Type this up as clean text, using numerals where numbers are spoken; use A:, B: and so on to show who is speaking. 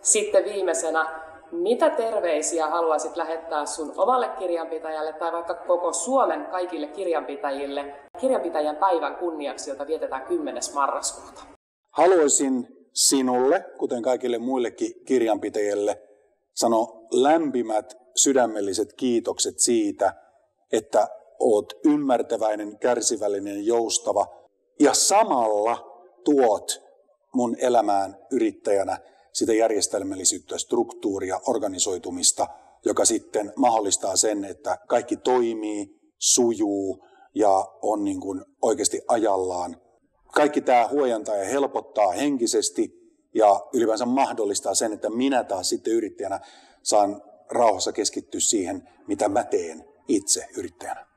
A: Sitten viimeisenä, mitä terveisiä haluaisit lähettää sun omalle kirjanpitäjälle tai vaikka koko Suomen kaikille kirjanpitäjille kirjanpitäjän päivän kunniaksi, jota vietetään 10. marraskuuta?
B: Haluaisin sinulle, kuten kaikille muillekin kirjanpitäjille, sanoa lämpimät sydämelliset kiitokset siitä, että oot ymmärtäväinen, kärsivällinen, joustava ja samalla tuot mun elämään yrittäjänä sitä järjestelmällisyyttä, struktuuria, organisoitumista, joka sitten mahdollistaa sen, että kaikki toimii, sujuu ja on niin kuin oikeasti ajallaan. Kaikki tämä huojentaa ja helpottaa henkisesti ja ylipäänsä mahdollistaa sen, että minä taas sitten yrittäjänä saan rauhassa keskittyä siihen, mitä mä teen itse yrittäjänä.